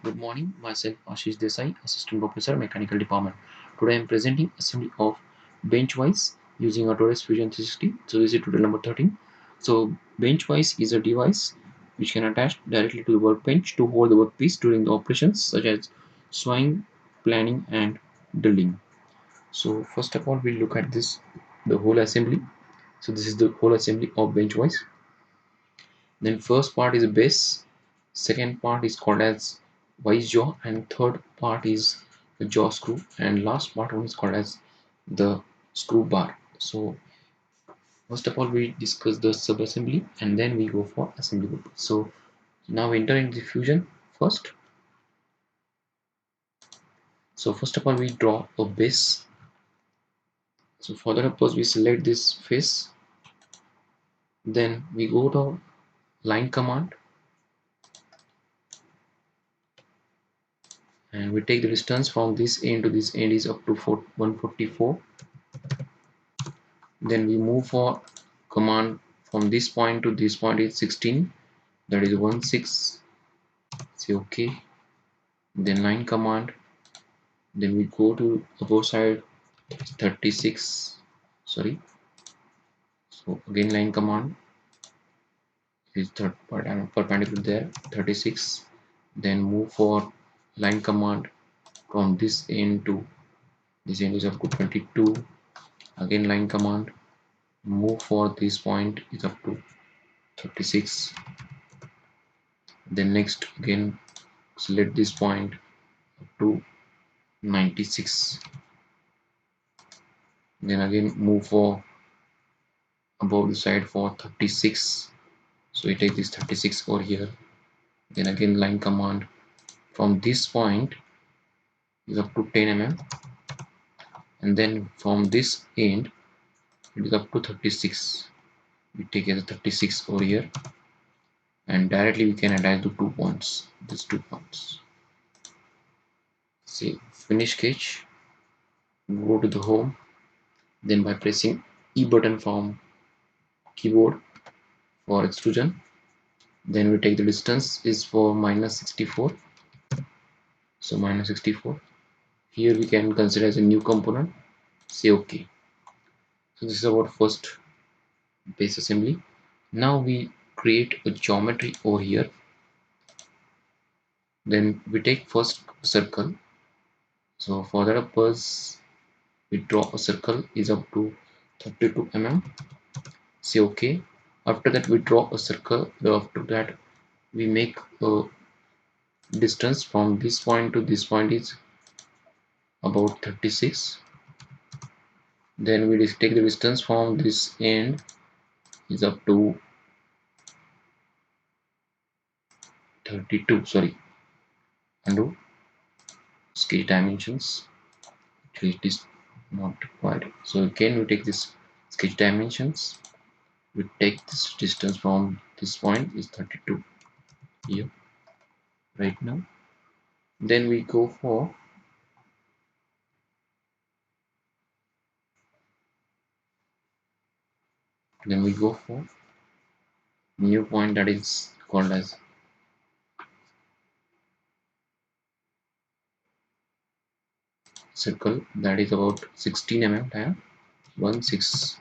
Good morning, myself Ashish Desai, Assistant Professor, Mechanical Department. Today I am presenting assembly of bench vise using Autodesk Fusion 360. So this is tutorial number 13. So bench vise is a device which can attach directly to the workbench to hold the workpiece during the operations such as sewing, planning and drilling. So first of all we'll look at the whole assembly. So this is the whole assembly of bench vise. Then first part is a base, second part is called as vise jaw, and third part is the jaw screw, and last part one is called as the screw bar. So first of all we discuss the sub assembly and then we go for assembly group. So now enter in the fusion first. So first of all we draw a base. So for that purpose we select this face, then we go to line command and we take the distance from this end to this end is up to 144. Then we move for command from this point to this point is 16, that is 16. Say okay. Then line command, then we go to above side 36. Sorry. So again line command is third part and perpendicular there 36. Then move for line command from this end to this end is up to 22. Again line command, move for this point is up to 36. Then next again select this point up to 96. Then again move for above the side for 36. So we take this 36 over here. Then again line command from this point is up to 10 mm, and then from this end it is up to 36. We take as 36 over here, and directly we can attach the 2 points. These 2 points. See, finish sketch. Go to the home. Then by pressing E button from keyboard for extrusion, then we take the distance is for -64. So -64. Here we can consider as a new component. Say okay. So this is our first base assembly. Now we create a geometry over here. Then we take first circle. So for that purpose we draw a circle is up to 32 mm. Say okay. After that we draw a circle. After that we make a distance from this point to this point is about 36. Then we just take the distance from this end is up to 32. Sorry, undo sketch dimensions. Actually it is not required. So again we take this sketch dimensions, we take this distance from this point is 32 here right now. Then we go for new point that is called as circle, that is about 16 mm diameter 16.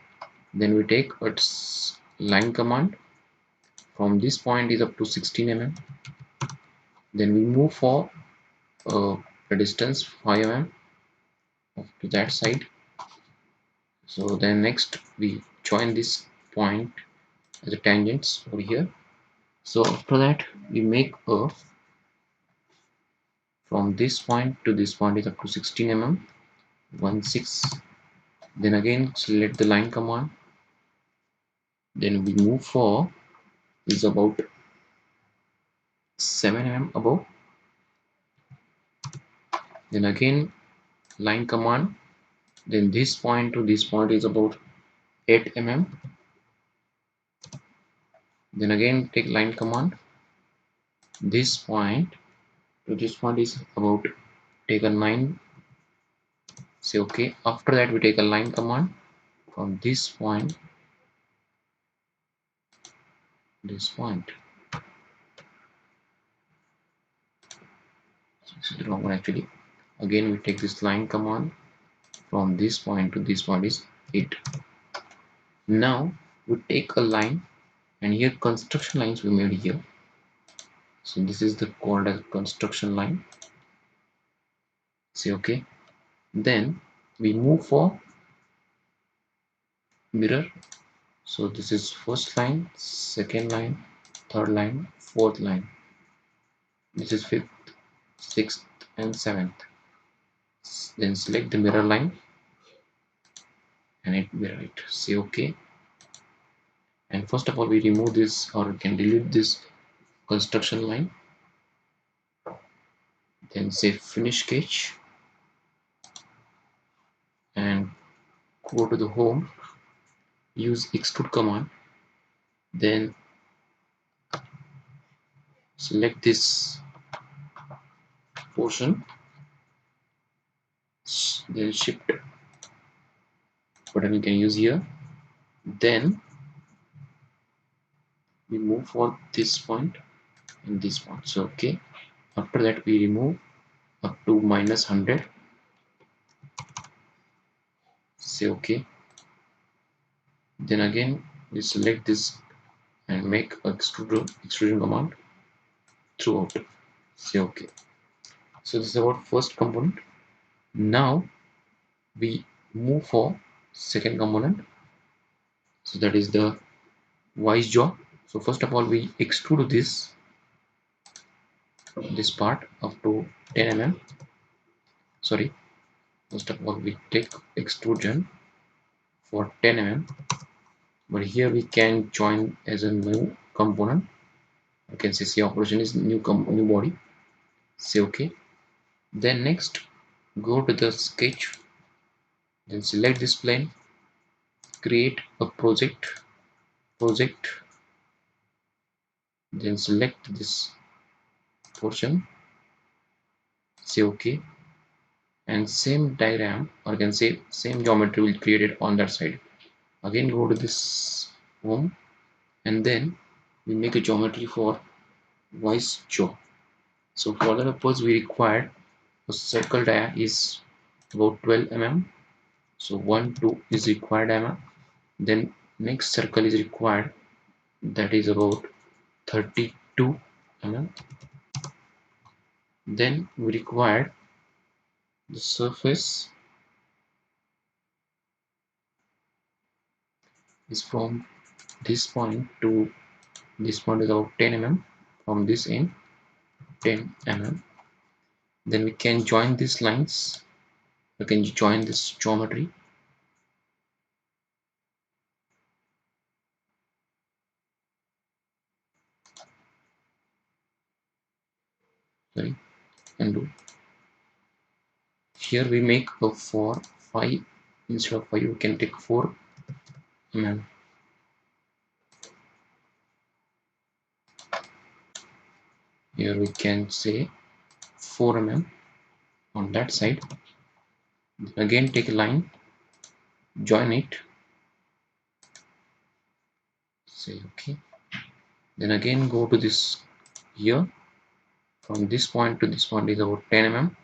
Then we take a line command from this point is up to 16 mm. Then we move for a distance 5 mm up to that side. So then next we join this point as a tangents over here. So after that we make a from this point to this point is up to 16 mm 16. Then again select the line command, then we move for is about 7 mm above. Then again line command, then this point to this point is about 8 mm. Then again take line command, this point to this point is about take a 9. Say okay. After that we take a line command from this point this point. This is the wrong one actually. Again we take this line command, from this point to this point is 8. Now we take a line, and here construction lines we made here. So this is the called as construction line. Say okay. Then we move for mirror. So this is first line, second line, third line, fourth line. This is fifth, sixth, and seventh. Then select the mirror line and it mirror it. Say okay. And first of all, we remove this, or we can delete this construction line. Then say finish sketch and go to the home. Use extrude command. Then select this portion. Then shift button we can use here. Then we move for this point and this point. So okay. After that we remove up to -100. Say okay. Then again we select this and make extrusion command throughout. Say okay. So this is our first component. Now we move for second component. So that is the vise jaw. So first of all we extrude this part up to 10 mm. Sorry, first of all we take extrusion for 10 mm, but here we can join as a new component. You can say operation is new body. Say okay. Then next go to the sketch, then select this plane, create a project, then select this portion. Say okay. And same diagram, or you can say same geometry will create it on that side. Again go to this home, and then we make a geometry for vise jaw. So for the purpose we require a circle dia is about 12 mm. So 1 2 is required mm. Then next circle is required, that is about 32 mm. Then we require the surface is from this point to this point is about 10 mm. From this end 10 mm. Then we can join these lines, we can join this geometry. Sorry, undo. Here we make a 4 5, instead of 5 we can take 4 mm. Here we can say 4 mm on that side. Again take a line, join it, say okay. Then again go to this here, from this point to this point is about 10 mm.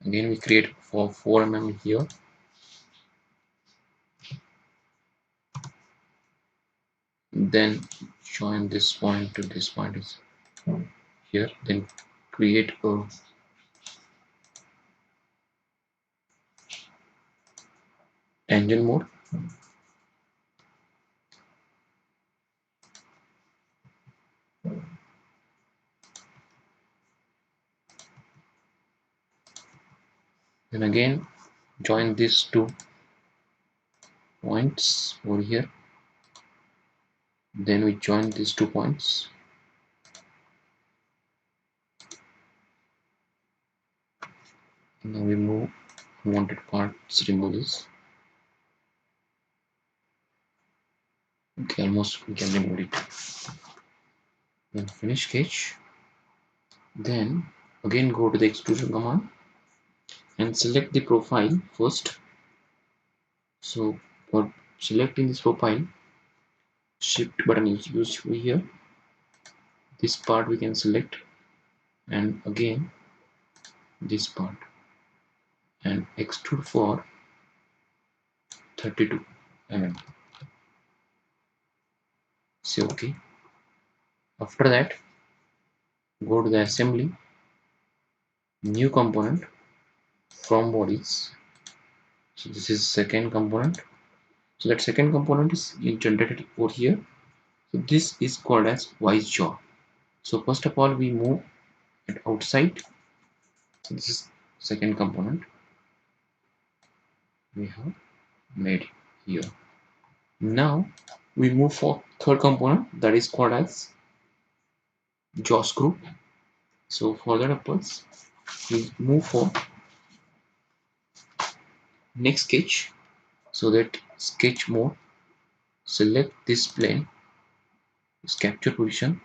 Again we create for 4 mm here. Then join this point to this point is here. Then create a tangent mode. Then again join these two points over here. Then we join these 2 points. Now we move unwanted parts, remove this. Okay, almost we can remove it. Then finish sketch. Then again go to the extrusion command and select the profile first. So for selecting this profile, shift button is used here. this part we can select, and again this part, and extrude for 32 mm. Say OK. After that, go to the assembly, new component, from bodies. So this is second component. So that second component is generated over here. So this is called as vise jaw. So first of all, we move it outside. So this is second component we have made here. Now we move for third component, that is called as jaw screw. So for that purpose, we move for next sketch. So that sketch mode, select this plane, this capture position,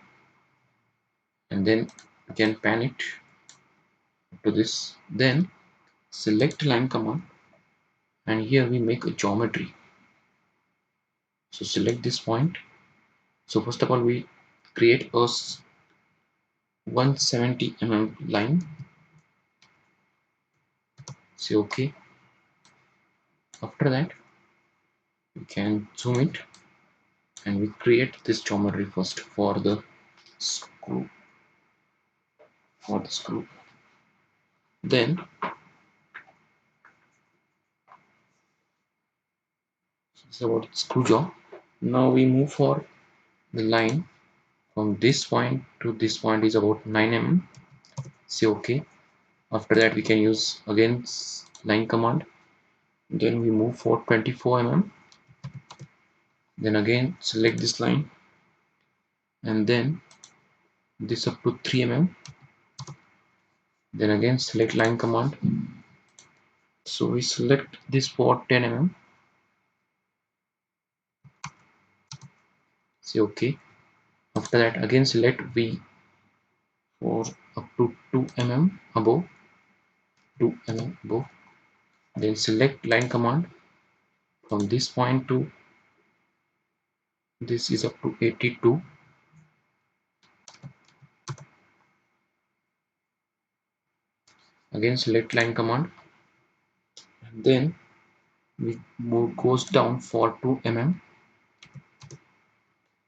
and then you can pan it to this. Then select line command, and here we make a geometry. So select this point. So first of all, we create a 170 mm line. Say OK. After that, we can zoom it, and we create this geometry first for the screw. Then it's about screw jaw. Now we move for the line from this point to this point is about 9 mm. Say OK. After that, we can use again line command. Then we move for 24 mm. Then again select this line, and then this up to 3 mm. Then again select line command. So we select this for 10 mm. Say OK. After that, again select V for up to 2 mm above. 2 mm above. Then select line command from this point to this is up to 82. Again select line command, and then we move goes down for 2 mm.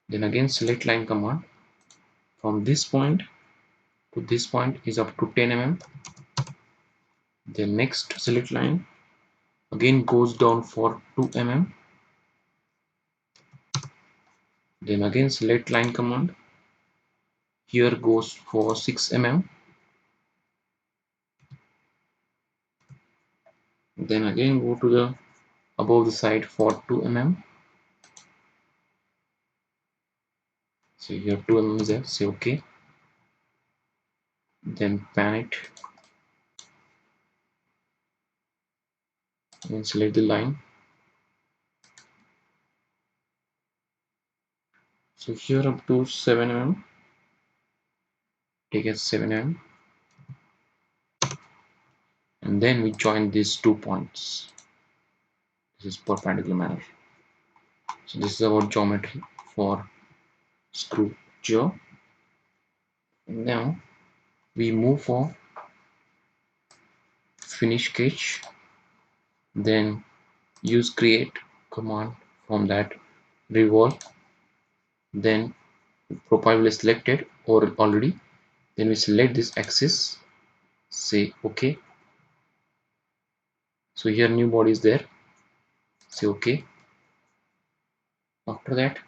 Then again select line command from this point to this point is up to 10 mm. Then next select line again goes down for 2 mm. Then again select line command, here goes for 6 mm. Then again go to the above the side for 2 mm. So here 2 mm is there. Say OK. Then pan it and select the line. So here up to 7 mm, take as 7 mm, and then we join these 2 points. This is perpendicular manner. So this is our geometry for screw jaw. Now we move for finish sketch, then use create command from that revolve. Then profile will selected or already. Then we select this axis. Say OK. So here new body is there. Say OK. After that,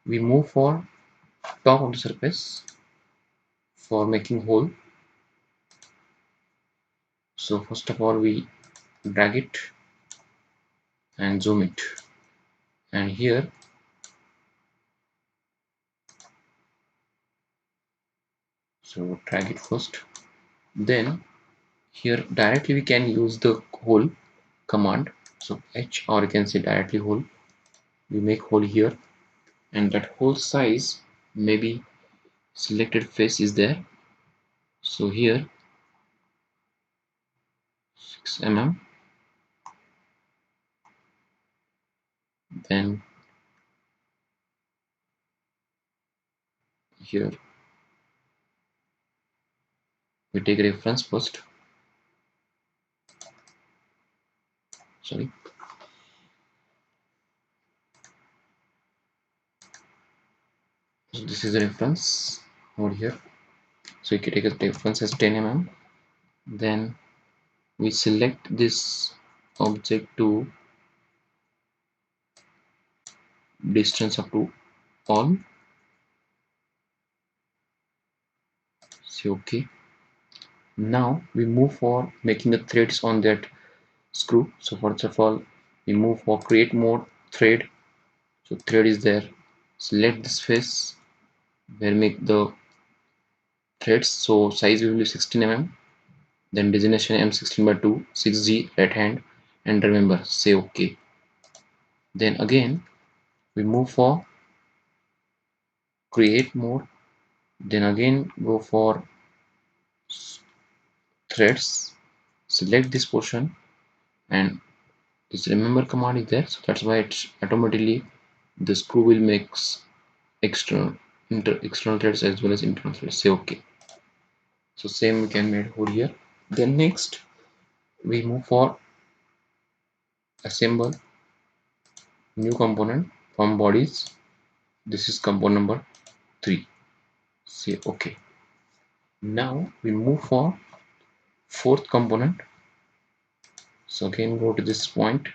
we move for top of the surface for making hole. So first of all, we drag it and zoom it, and here so drag it first. Then here directly we can use the hole command. So H, or you can say directly hole. We make hole here, and that hole size maybe selected face is there. So here 6 mm. Then here we take reference first. Sorry. So this is the reference over here. So you can take a reference as 10 mm. Then we select this object to distance up to all. Say OK. Now we move for making the threads on that screw. So first of all, we move for create mode thread. So thread is there. Select this face where make the threads. So size will be 16 mm. Then designation M16/2 6G right hand, and remember say OK. Then again we move for create mode. Then again go for threads. Select this portion, and this remember command is there. So that's why it's automatically the screw will make external external threads as well as internal threads. Say OK. So same we can make over here. Then next we move for assemble new component from bodies. This is component number 3. Say OK. Now we move for fourth component. So again go to this point,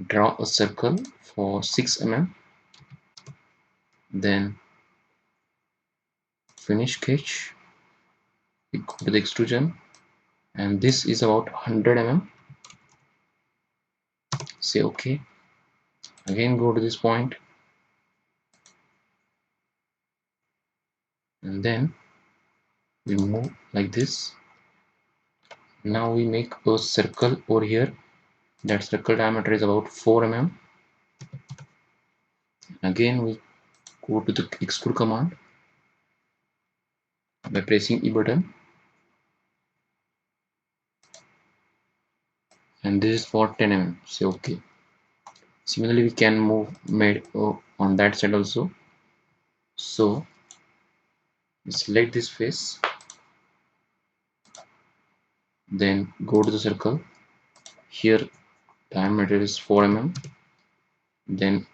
draw a circle for 6 mm, then finish sketch. We go to the extrusion, and this is about 100 mm. Say OK. Again go to this point, and then we move like this. Now we make a circle over here. That circle diameter is about 4 mm. Again we go to the extrude command by pressing E button, and this is for 10 mm. Say OK. Similarly we can made on that side also. So select this face, then go to the circle. Here diameter is 4 mm. Then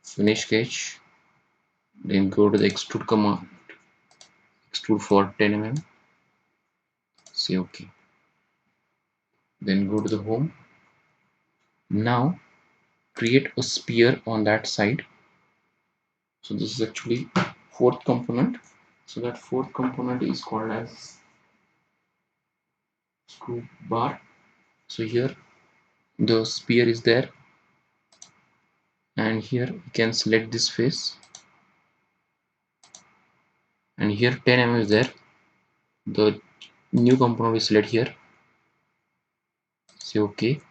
finish sketch, then go to the extrude command, extrude for 10 mm. Say OK. Then go to the home. Now create a sphere on that side. So this is actually fourth component. So that fourth component is called as screw bar. So here the sphere is there, and here we can select this face, and here 10 mm is there. The new component we select here. Say OK.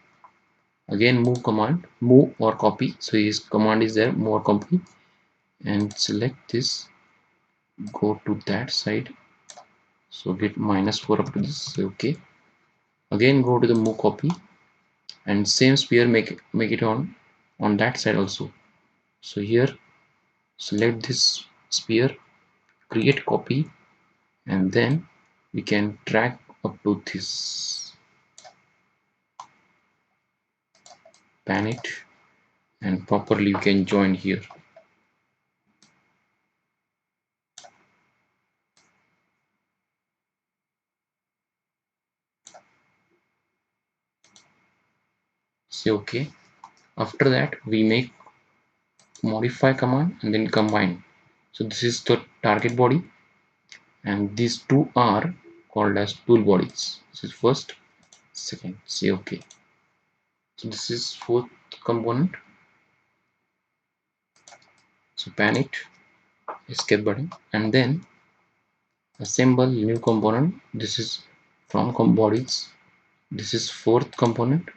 Again move command, move or copy. So his command is there, move or copy, and select this, go to that side. So get -4 up to this. Say OK. Again go to the move copy, and same sphere make it on that side also. So here select this sphere, create copy, and then we can drag up to this, pan it, and properly we can join here. Say OK. After that we make modify command and then combine. So this is the target body, and these two are called as tool bodies. This is first, second. Say OK. So this is fourth component. So pan it, escape button, and then assemble new component. This is from bodies. This is fourth component.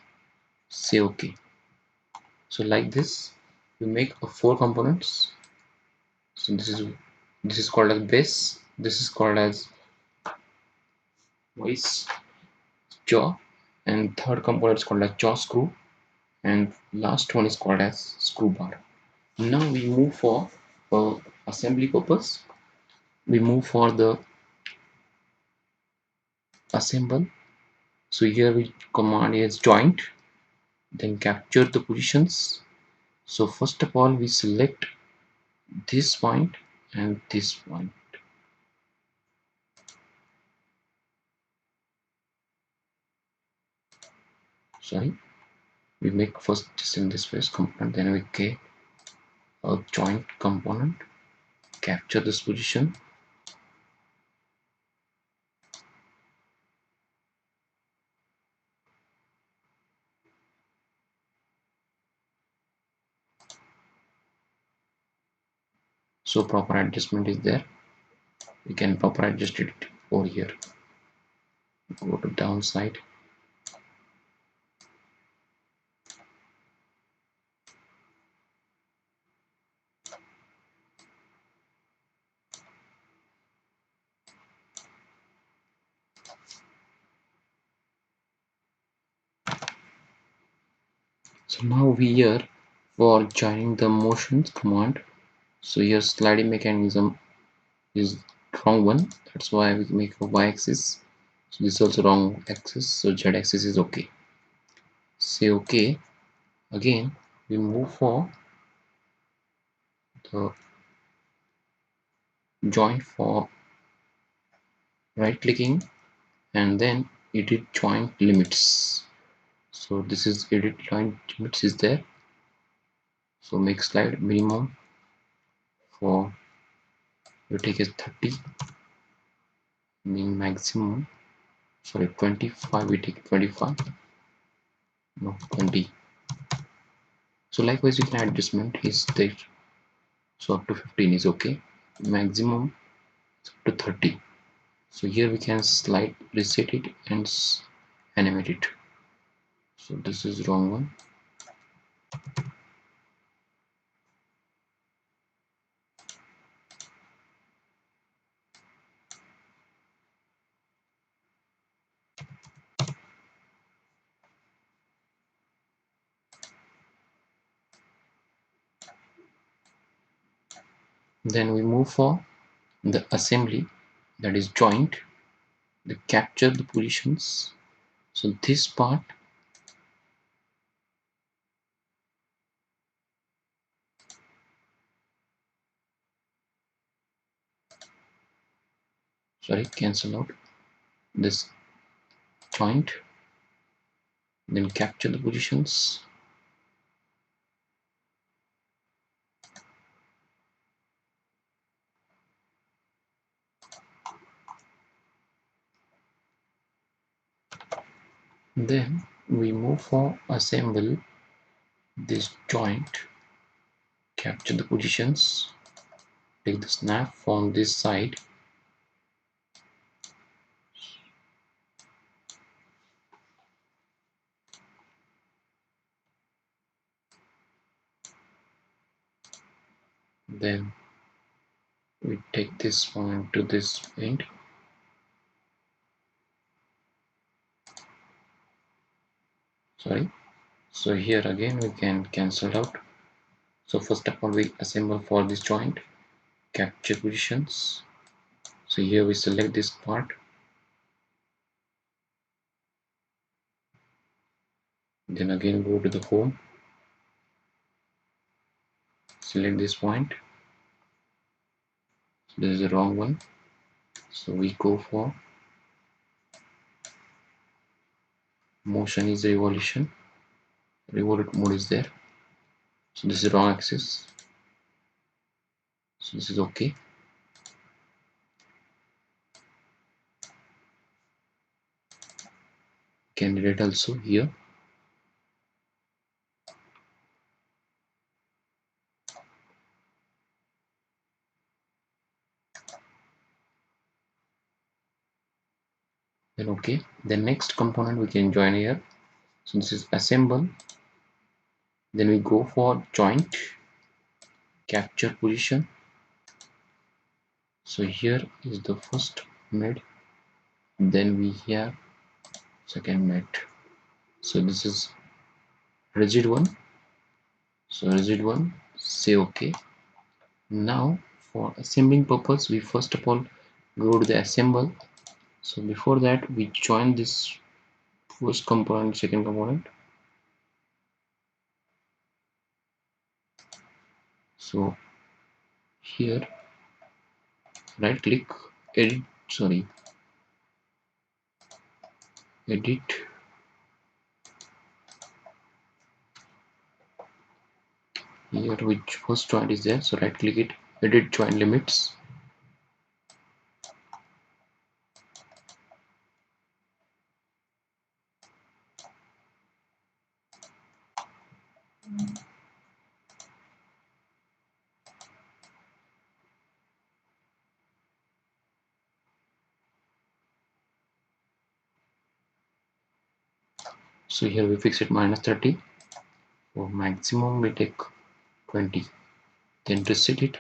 Say OK. So like this we make a 4 components. So this is called as base, this is called as vise, jaw, and third component is called as jaw screw, and last one is called as screw bar. Now we move for for assembly purpose, we move for the assemble. So here we command is joint, then capture the positions. So first of all we select this point and this point. Sorry, we make first this in this face component, then we get a joint component, capture this position. So proper adjustment is there. We can proper adjust it over here. Go to downside. So now we here for joining the motions command. So here sliding mechanism is wrong one. That's why we make a y-axis. So this is also wrong axis. So z-axis is okay. Say okay. Again, we move for the joint for right clicking and then edit joint limits. So this is edit joint limits is there. So make slide minimum for you take as 30, mean maximum sorry 25, we take 25, no 20. So likewise you can add adjustment is there. So up to 15 is okay, maximum is up to 30. So here we can slide reset it and animate it. So this is wrong one. Then we move for the assembly, that is joint, the capture the positions. So this part sorry cancel out this joint, then capture the positions. Then we move for assemble this joint, capture the positions, take the snap from this side, then we take this point to this end. Sorry, so here again we can cancel out. So first of all we assemble for this joint, capture positions. So here we select this part, then again go to the home, select this point. So this is the wrong one, so we go for motion is revolution, revolute mode is there. So this is wrong axis, so this is okay. Candidate also here. Then okay, the next component we can join here. So this is assemble, then we go for joint, capture position. So here is the first made, then we have second made. So this is rigid one, so rigid one, say okay. Now for assembling purpose, we first of all go to the assemble. So before that, we join this first component, second component. So here, right click, edit, sorry, edit. Here which first joint is there, so right click it, edit joint limits. So here we fix it -30. For maximum we take 20. Then reset it,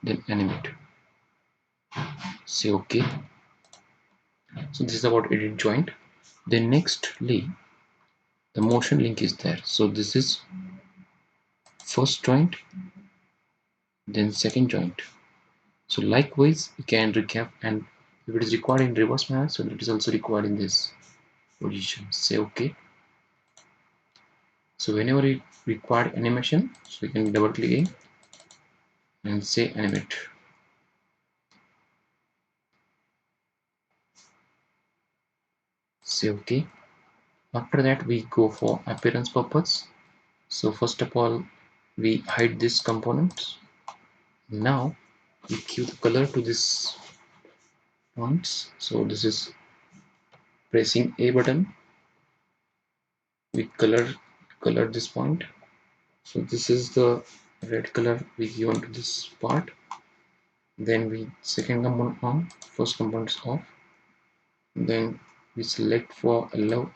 then animate. Say OK. So this is about edit joint. Then nextly, the motion link is there. So this is first joint, then second joint. So likewise, we can recap, and if it is required in reverse manner, so it is also required in this position. Say OK. So whenever it required animation, so we can double click in and say animate. Say OK. After that, we go for appearance purpose. So first of all, we hide this component. Now we give the color to this points. So this is pressing A button. We color this point. So this is the red color we give on to this part. Then we second component on, first component is off. Then we select for allow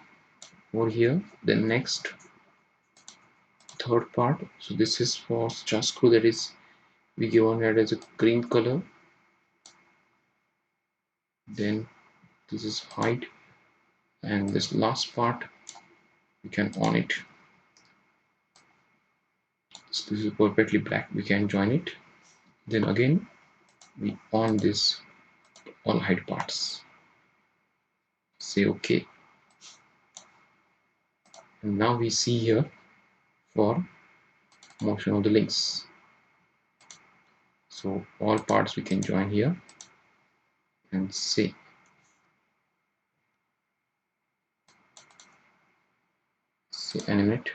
over here. Then next third part. So this is for star screw, that is we give on it as a green color. Then this is hide, and this last part we can on it. So this is perfectly black, we can join it. Then again we on this all hide parts. Say OK. And now we see here for motion of the links. So all parts we can join here and say animate.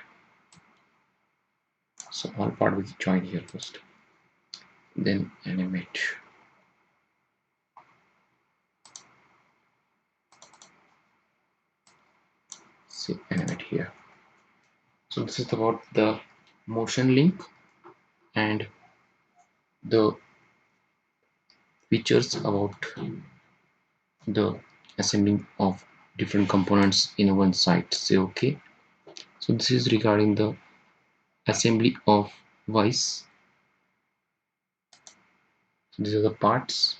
So all part we join here first, then animate. Say animate here. So this is about the motion link and the features about the assembling of different components in one site. Say OK. So this is regarding the assembly of vise. So these are the parts.